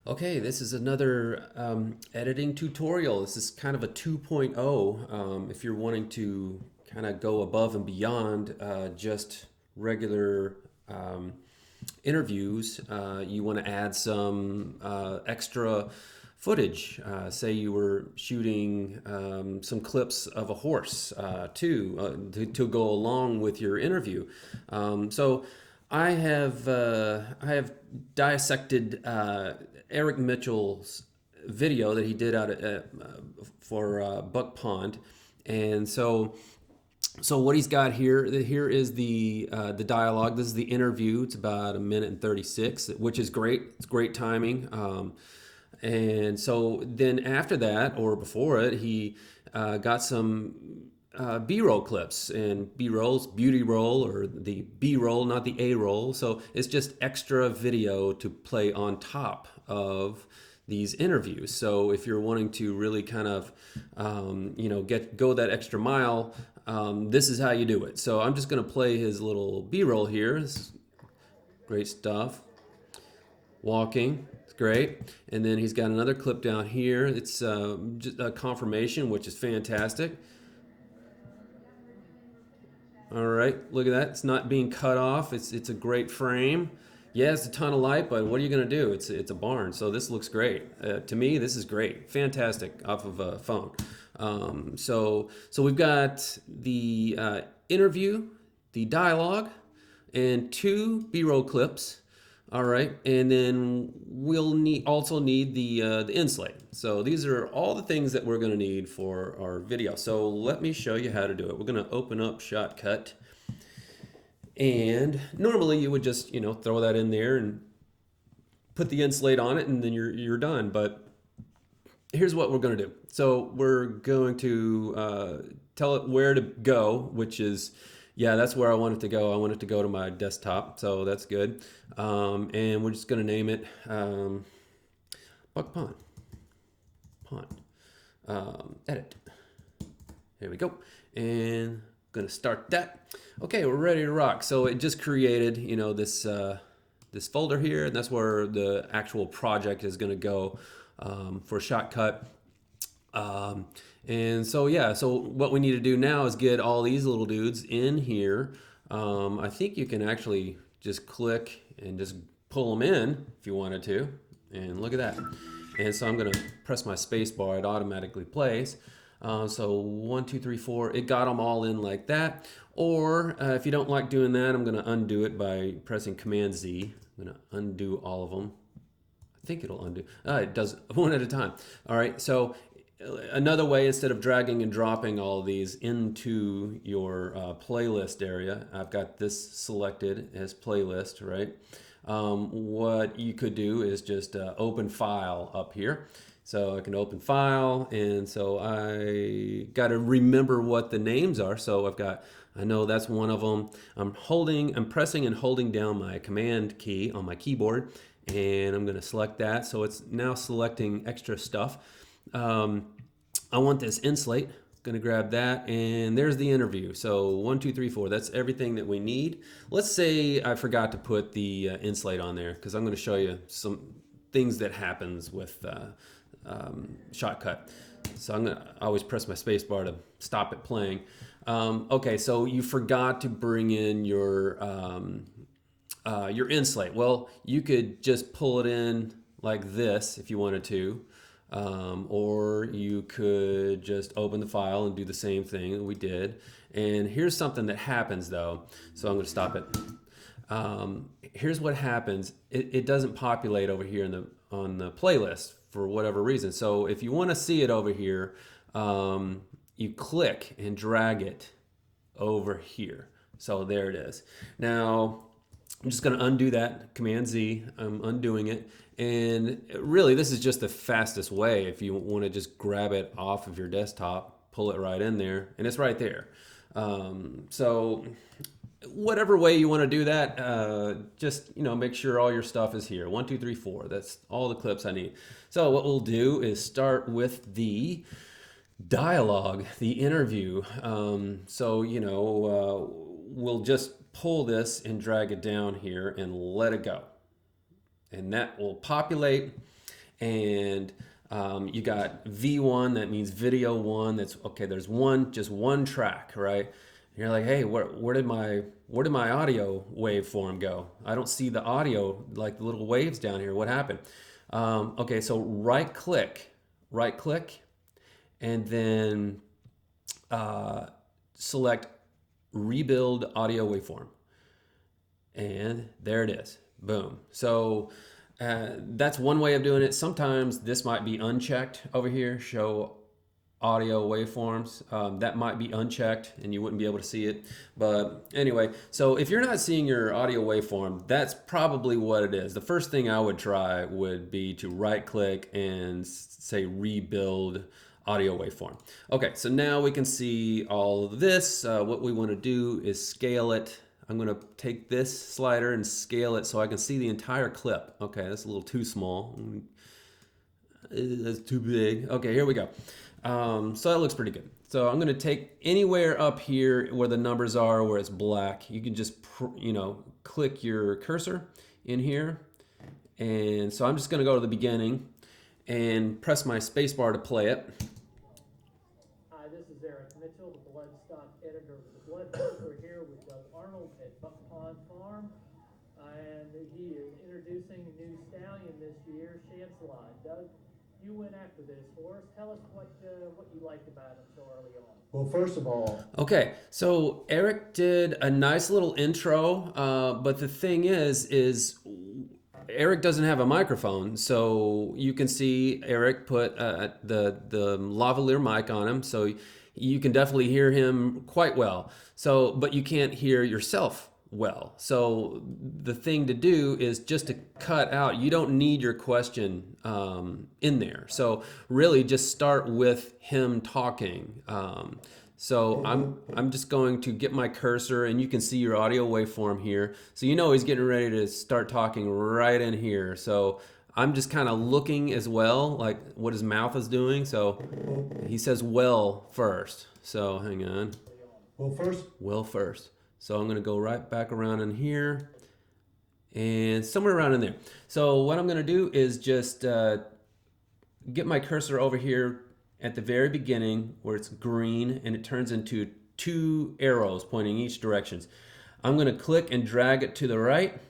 Okay, this is another editing tutorial. This is kind of a 2.0 if you're wanting to kind of go above and beyond just regular interviews. You want to add some extra footage. Say you were shooting some clips of a horse to go along with your interview. So I have dissected Eric Mitchell's video that he did out for Buck Pond, and so what he's got here is the dialogue. This is the interview. It's about a minute and 36, which is great. It's great timing. And so then after that, or before it, he got some B-roll clips, and B-roll's beauty roll, or the B-roll, not the A-roll. So it's just extra video to play on top of these interviews. So if you're wanting to really kind of, go that extra mile, this is how you do it. So I'm just going to play his little B-roll here. This is great stuff. Walking, it's great. And then he's got another clip down here. It's just a confirmation, which is fantastic. All right, look at that. It's not being cut off. It's a great frame. Yeah, it's a ton of light, but what are you gonna do? It's a barn, so this looks great. To me, this is great, fantastic off of a phone. So we've got the interview, the dialogue, and two B-roll clips. All right, and then we'll also need the inslate. So these are all the things that we're going to need for our video. So let me show you how to do it. We're going to open up Shotcut, and normally you would just throw that in there and put the inslate on it, and then you're done. But here's what we're going to do. So we're going to tell it where to go, which is, yeah, that's where I want it to go. I want it to go to my desktop, so that's good. And we're just going to name it Buck Pond. Pond. Edit. Here we go. And I'm going to start that. Okay, we're ready to rock. So it just created, this folder here, and that's where the actual project is going to go for Shotcut. And so yeah, so what we need to do now is get all these little dudes in here. I think you can actually just click and just pull them in if you wanted to. And look at that. And so I'm gonna press my space bar, it automatically plays. So 1, 2, 3, 4, it got them all in like that. Or if you don't like doing that, I'm gonna undo it by pressing Command Z. I'm gonna undo all of them. I think it'll undo. It does one at a time. All right, so another way, instead of dragging and dropping all of these into your playlist area, I've got this selected as playlist, right? What you could do is just open file up here. So I can open file, and so I got to remember what the names are. So I know that's one of them. I'm pressing and holding down my command key on my keyboard, and I'm going to select that. So it's now selecting extra stuff. I want this inslate. Going to grab that, and there's the interview. So 1, 2, 3, 4. That's everything that we need. Let's say I forgot to put the inslate on there, because I'm going to show you some things that happens with Shotcut. So I'm going to always press my space bar to stop it playing. Okay, so you forgot to bring in your inslate. Well, you could just pull it in like this if you wanted to. Or you could just open the file and do the same thing that we did. And here's something that happens though. So I'm going to stop it. Here's what happens. It doesn't populate over here on the playlist for whatever reason. So if you want to see it over here, you click and drag it over here. So there it is. Now, I'm just going to undo that, Command Z. I'm undoing it. And really, this is just the fastest way if you want to just grab it off of your desktop, pull it right in there, and it's right there. So whatever way you want to do that, just make sure all your stuff is here. 1, 2, 3, 4. That's all the clips I need. So what we'll do is start with the dialogue, the interview. We'll just pull this and drag it down here and let it go. And that will populate. and you got V1, that means video one. That's okay. There's just one track, right? And you're like, hey, where did my audio waveform go? I don't see the audio, like the little waves down here. What happened? Okay, so right click, and then select rebuild audio waveform. And there it is. Boom. So that's one way of doing it. Sometimes this might be unchecked over here, show audio waveforms. That might be unchecked and you wouldn't be able to see it. But anyway, so if you're not seeing your audio waveform, that's probably what it is. The first thing I would try would be to right click and say rebuild audio waveform. Okay, so now we can see all of this. What we want to do is scale it. I'm going to take this slider and scale it so I can see the entire clip. Okay, that's a little too small. That's too big. Okay, here we go. So that looks pretty good. So I'm going to take anywhere up here where the numbers are, where it's black. You can just, click your cursor in here. And so I'm just going to go to the beginning and press my space bar to play it. Hi, this is Eric Mitchell, the Bloodstock editor of the Blood Book. We're here with Doug Arnold at Buck Pond Farm, and he is introducing a new stallion this year, Chancelot. Doug, you went after this horse. Tell us what you liked about him so early on. Well, first of all, okay, so Eric did a nice little intro, but the thing is Eric doesn't have a microphone, so you can see Eric put the lavalier mic on him, so you can definitely hear him quite well. So, but you can't hear yourself well. So the thing to do is just to cut out. You don't need your question in there. So really, just start with him talking. So I'm just going to get my cursor, and you can see your audio waveform here. So you know he's getting ready to start talking right in here. So I'm just kind of looking as well, like what his mouth is doing. So he says well first. So hang on. Well first. So I'm going to go right back around in here and somewhere around in there. So what I'm going to do is just get my cursor over here at the very beginning where it's green and it turns into two arrows pointing each directions. I'm going to click and drag it to the right.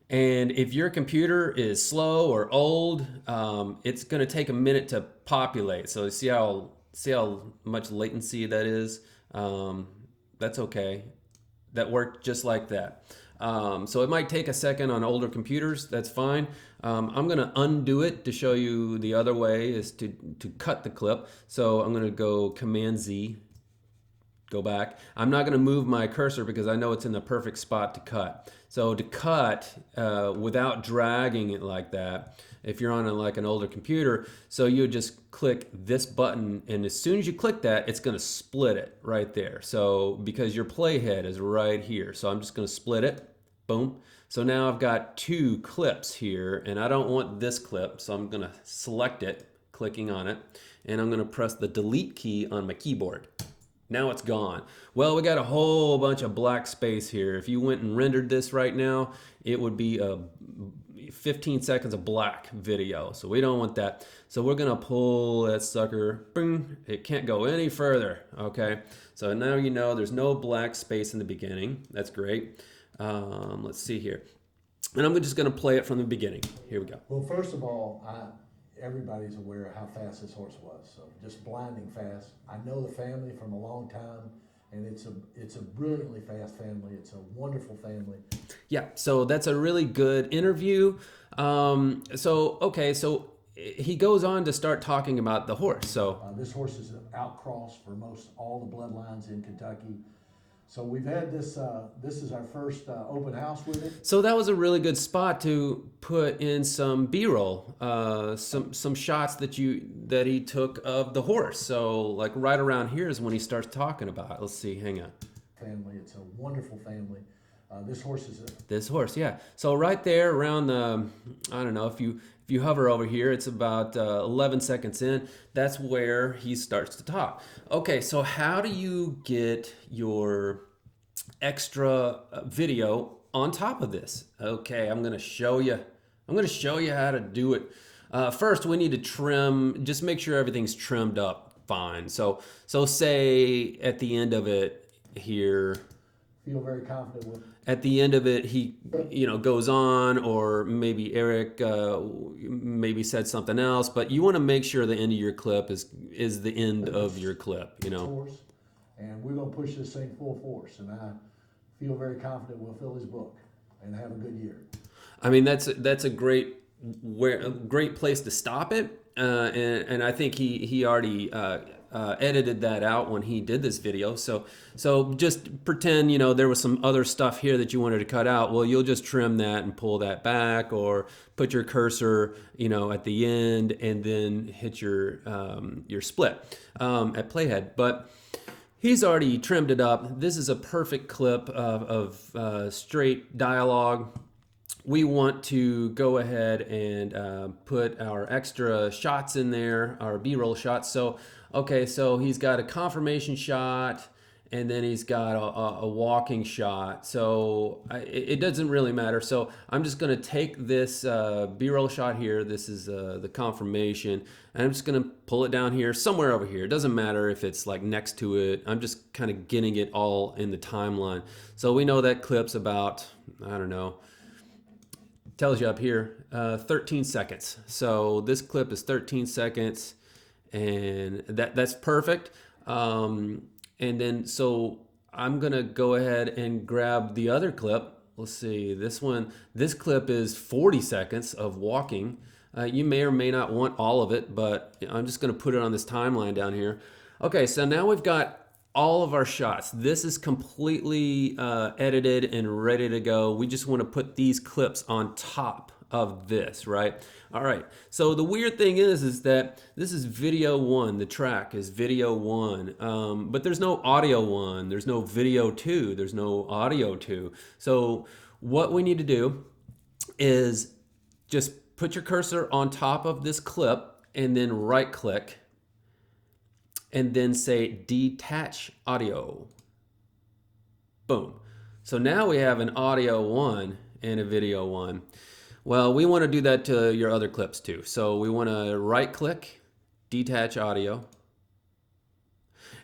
And if your computer is slow or old, it's going to take a minute to populate. So see how much latency that is? That's okay. That worked just like that. So it might take a second on older computers. That's fine. I'm going to undo it to show you the other way is to cut the clip. So I'm going to go Command Z, go back. I'm not going to move my cursor because I know it's in the perfect spot to cut. So to cut without dragging it like that, if you're on like an older computer, so you would just click this button, and as soon as you click that, it's going to split it right there. So because your playhead is right here, so I'm just going to split it. Boom. So now I've got two clips here, and I don't want this clip, so I'm going to select it, clicking on it, and I'm going to press the delete key on my keyboard. Now it's gone. Well, we got a whole bunch of black space here. If you went and rendered this right now, it would be a 15 seconds of black video. So we don't want that. So we're gonna pull that sucker. Boom. It can't go any further. Okay. So now you know there's no black space in the beginning. That's great. Let's see here. And I'm just gonna play it from the beginning. Here we go. Well, first of all, everybody's aware of how fast this horse was, so just blinding fast. I know the family from a long time, and it's a brilliantly fast family. It's a wonderful family. Yeah, so that's a really good interview. So he goes on to start talking about the horse. So this horse is an outcross for most all the bloodlines in Kentucky. So we've had this. This is our first open house with it. So that was a really good spot to put in some B-roll, some shots that he took of the horse. So like right around here is when he starts talking about it. Let's see. Hang on. Family. It's a wonderful family. This horse is this horse. Yeah. So right there around the, I don't know, if you hover over here, it's about 11 seconds in. That's where he starts to talk. Okay, so how do you get your extra video on top of this? Okay, I'm going to show you. I'm going to show you how to do it. First, we need to trim, just make sure everything's trimmed up fine. So say at the end of it here, Feel very confident with. at the end of it, he, goes on, or maybe Eric maybe said something else, but you want to make sure the end of your clip is the end of your clip, Force, and we're gonna push this thing full force, and I feel very confident we'll fill his book and have a good year. I mean, that's a great place to stop it, and I think he already edited that out when he did this video. So just pretend there was some other stuff here that you wanted to cut out. Well, you'll just trim that and pull that back, or put your cursor at the end, and then hit your split at playhead. But he's already trimmed it up. This is a perfect clip of straight dialogue. We want to go ahead and put our extra shots in there, our B-roll shots. So he's got a confirmation shot, and then he's got a walking shot. So it doesn't really matter. So I'm just going to take this B-roll shot here. This is the confirmation, and I'm just going to pull it down here, somewhere over here. It doesn't matter if it's like next to it. I'm just kind of getting it all in the timeline. So we know that clip's about, I don't know, tells you up here 13 seconds. So this clip is 13 seconds, and that's perfect. And then so I'm gonna go ahead and grab the other clip. Let's see, this clip is 40 seconds of walking. You may or may not want all of it, but I'm just gonna put it on this timeline down here. Okay, so now we've got all of our shots. This is completely edited and ready to go. We just want to put these clips on top of this, right? All right. So the weird thing is that this is video one. The track is video one, but there's no audio one. There's no video two. There's no audio two. So what we need to do is just put your cursor on top of this clip, and then right click, and then say detach audio. Boom. So now we have an audio one and a video one. Well, we want to do that to your other clips too. So we want to right click, detach audio.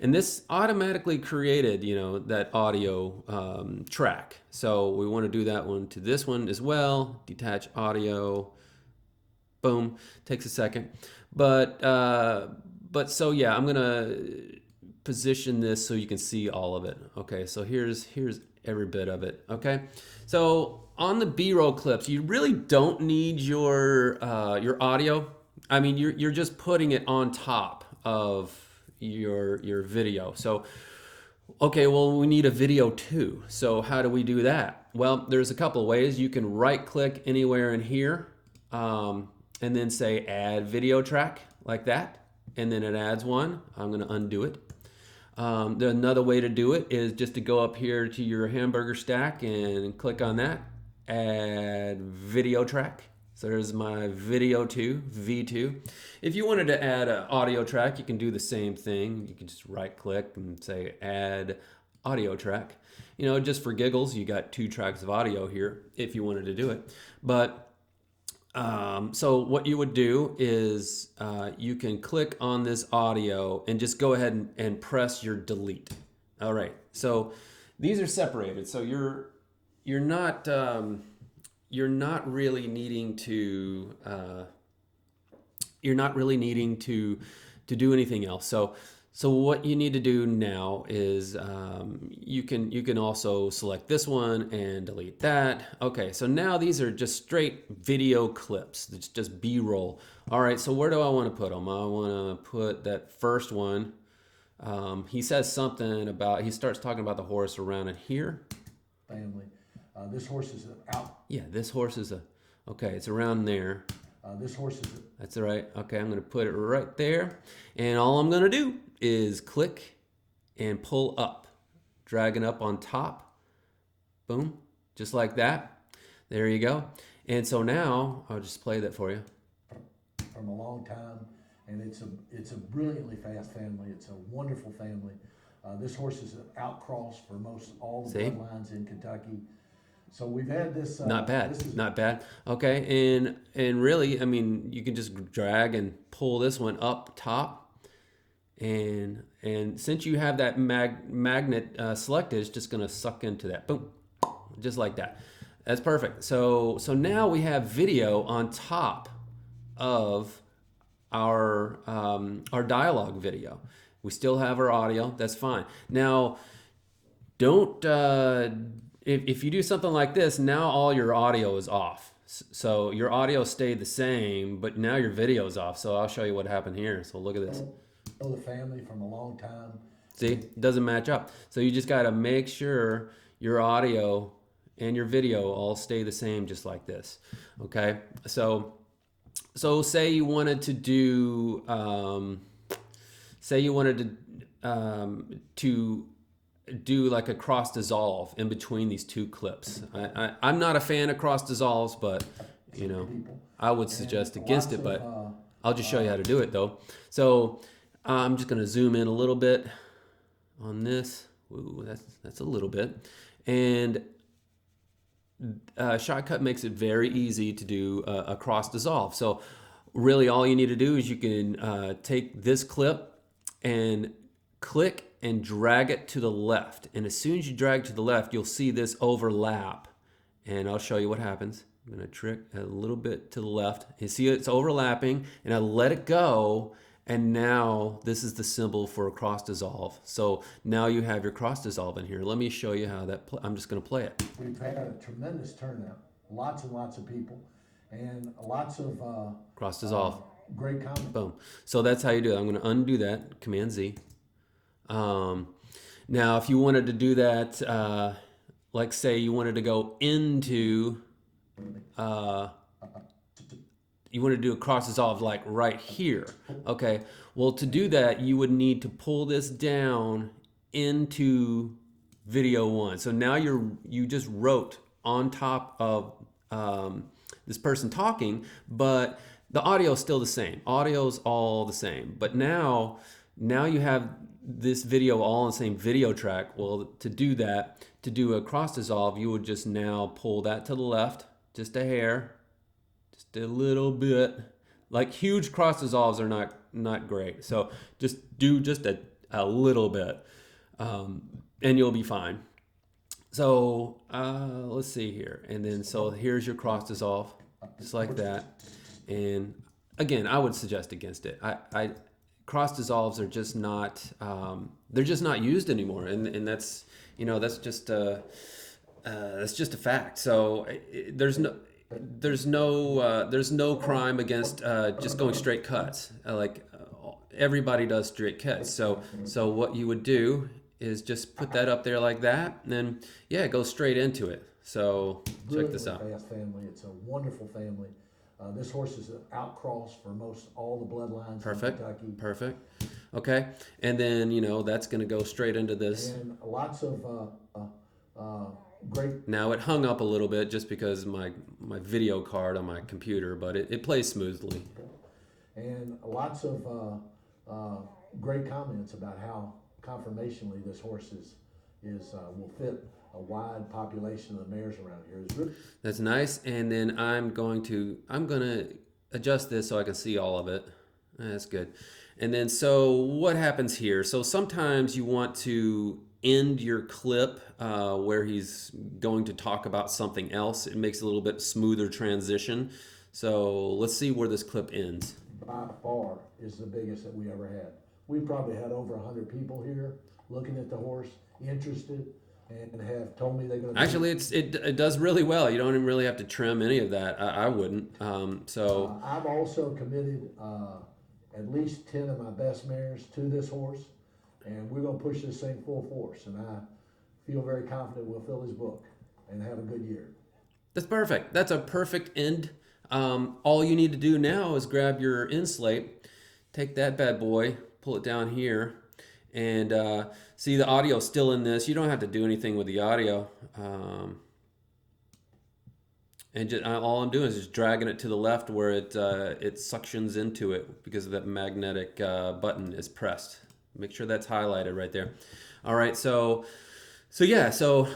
And this automatically created, that audio track. So we want to do that one to this one as well. Detach audio. Boom. Takes a second. But so yeah, I'm gonna position this so you can see all of it. Okay, so here's every bit of it. Okay, so on the B-roll clips, you really don't need your audio. I mean, you're just putting it on top of your video. So okay, well, we need a video too. So how do we do that? Well, there's a couple of ways. You can right click anywhere in here, and then say add video track, like that. And then it adds one. I'm going to undo it. Another way to do it is just to go up here to your hamburger stack and click on that. Add video track. So there's my video 2, V2. If you wanted to add an audio track, you can do the same thing. You can just right click and say add audio track. Just for giggles, you got 2 tracks of audio here if you wanted to do it. But so what you would do is you can click on this audio and just go ahead and press your delete. All right, so these are separated. So you're not really needing to do anything else. So what you need to do now is you can also select this one and delete that. Okay, so now these are just straight video clips. It's just B-roll. All right, so where do I want to put them? I want to put that first one. He says something about, he starts talking about the horse around in here. Family. This horse is out. Yeah, this horse is okay, it's around there. This horse is. That's all right. Okay, I'm going to put it right there. And all I'm going to do is click and pull up, dragging up on top. Boom, just like that. There you go. And so now I'll just play that for you. From a long time, and it's a brilliantly fast family. It's a wonderful family. This horse is an outcross for most all the bloodlines in Kentucky. So we've had this. Not bad, This is not bad. Okay, and really, I mean, you can just drag and pull this one up top, and since you have that magnet selected, it's just gonna suck into that. Boom, just like that. That's perfect. So now we have video on top of our dialogue video. We still have our audio. That's fine. Now, don't if you do something like this, now all your audio is off. So your audio stayed the same, but now your video is off. So I'll show you what happened here. So look at this. know the family from a long time. See, it doesn't match up. So you just got to make sure your audio and your video all stay the same, just like this. Okay. So say you wanted to do, to do like a cross dissolve in between these two clips. I'm not a fan of cross dissolves, but you know, I would suggest against it, but I'll just show you how to do it though. So I'm just gonna zoom in a little bit on this. Ooh, that's a little bit. And Shotcut makes it very easy to do a cross dissolve. So really all you need to do is you can take this clip and click and drag it to the left. And as soon as you drag to the left, you'll see this overlap. And I'll show you what happens. I'm gonna trick a little bit to the left. You see it's overlapping, and I let it go. And now this is the symbol for a cross dissolve. So now you have your cross dissolve in here. Let me show you how that, I'm just gonna play it. We've had a tremendous turnout, lots and lots of people, and lots of Cross dissolve. Great comments. Boom. So that's how you do it. I'm gonna undo that, Command Z. Now if you wanted to do that, like say you wanted to go into, you want to do a cross dissolve like right here. Okay, well to do that you would need to pull this down into video one. So now you just wrote on top of this person talking, but the audio is still the same. Audio's all the same, but now you have this video all on the same video track. Well, to do that, to do a cross dissolve, you would just now pull that to the left, just a hair, just a little bit. Like huge cross dissolves are not great. So just do just a little bit, and you'll be fine. So let's see here. And then so here's your cross dissolve, just like that. And again, I would suggest against it. I cross dissolves are just not they're just not used anymore, and that's, you know, that's just a fact. So there's no crime against just going straight cuts. Everybody does straight cuts. So what you would do is just put that up there like that, and then yeah, go straight into it. So check this out. Fast family. It's a wonderful family. This horse is an outcross for most all the bloodlines Perfect. in Kentucky. Perfect. Okay, and then you know that's going to go straight into this. And lots of great. Now it hung up a little bit just because my video card on my computer, but it plays smoothly. And lots of great comments about how conformationally this horse is will fit a wide population of the mares around here. That's nice. And then I'm gonna adjust this so I can see all of it. That's good. And then so what happens here? So sometimes you want to end your clip where he's going to talk about something else. It makes a little bit smoother transition. So let's see where this clip ends. By far is the biggest that we ever had. We probably had over 100 people here looking at the horse, interested, and have told me they're going to. Actually, it does really well. You don't even really have to trim any of that. I wouldn't. I've also committed at least 10 of my best mares to this horse, and we're going to push this thing full force. And I feel very confident we'll fill his book and have a good year. That's perfect. That's a perfect end. All you need to do now is grab your end slate, take that bad boy, pull it down here, and see the audio still in this. You don't have to do anything with the audio. And just, all I'm doing is just dragging it to the left where it suctions into it because of that magnetic button is pressed. Make sure that's highlighted right there. All right, so yeah, so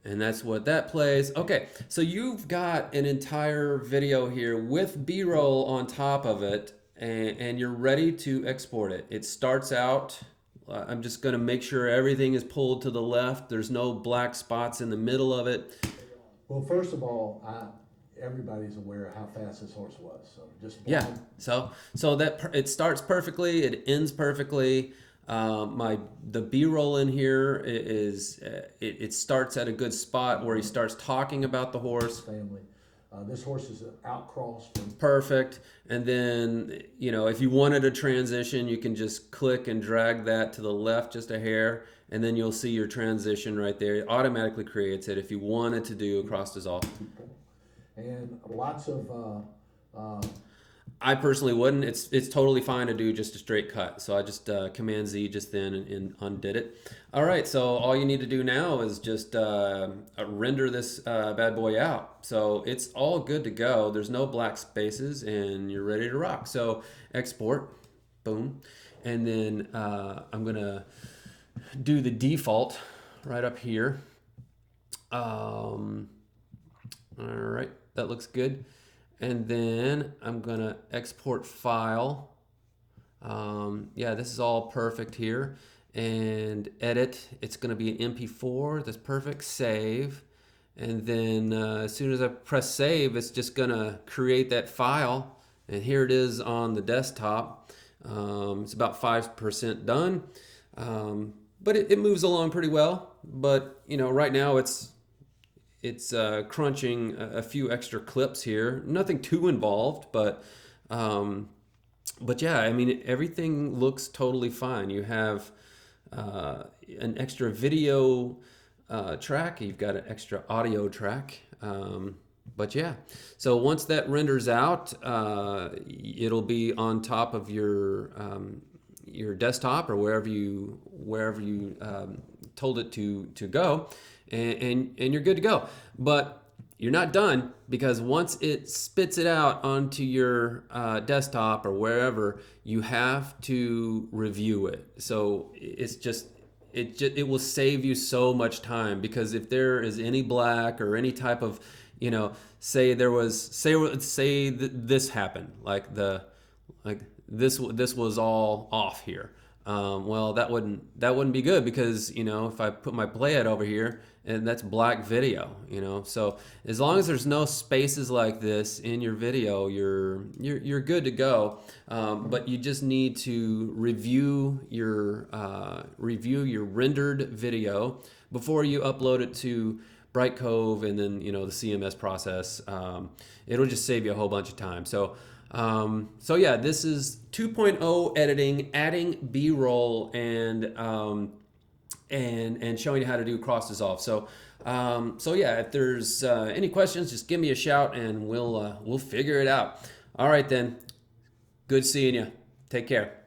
And that's what that plays. Okay, so you've got an entire video here with B-roll on top of it, and you're ready to export it. It starts out, I'm just gonna make sure everything is pulled to the left. There's no black spots in the middle of it. Well, first of all, everybody's aware of how fast this horse was, so just Yeah, blind. so that it starts perfectly, it ends perfectly. The B-roll in here is it starts at a good spot where he starts talking about the horse. Family. This horse is an outcross from Perfect. And then, you know, if you wanted a transition, you can just click and drag that to the left just a hair, and then you'll see your transition right there. It automatically creates it if you wanted to do across dissolve. people, and lots of I personally wouldn't. It's totally fine to do just a straight cut. So I just Command Z just then and undid it. All right, so all you need to do now is just render this bad boy out. So it's all good to go. There's no black spaces, and you're ready to rock. So export, boom, and then I'm gonna do the default right up here. All right, that looks good. And then I'm gonna export file. Yeah, this is all perfect here. And edit, it's gonna be an MP4, that's perfect, save. And then as soon as I press save, it's just gonna create that file. And here it is on the desktop. It's about 5% done. But it moves along pretty well. But you know, right now it's crunching a few extra clips here. Nothing too involved, but yeah, I mean, everything looks totally fine. You have an extra video track. You've got an extra audio track. But yeah, so once that renders out, it'll be on top of your desktop or wherever you told it to go. And you're good to go. But you're not done, because once it spits it out onto your desktop or wherever, you have to review it. So it will save you so much time, because if there is any black or any type of, you know, say this happened, like this was all off here. Well, that wouldn't be good, because, you know, if I put my playhead over here and that's black video, you know. So as long as there's no spaces like this in your video, you're good to go. But you just need to review your rendered video before you upload it to Bright Cove and then, you know, the CMS process. It'll just save you a whole bunch of time. So yeah, this is 2.0 editing, adding B-roll and showing you how to do cross dissolve. So yeah, if there's any questions, just give me a shout and we'll figure it out. All right then, good seeing you. Take care.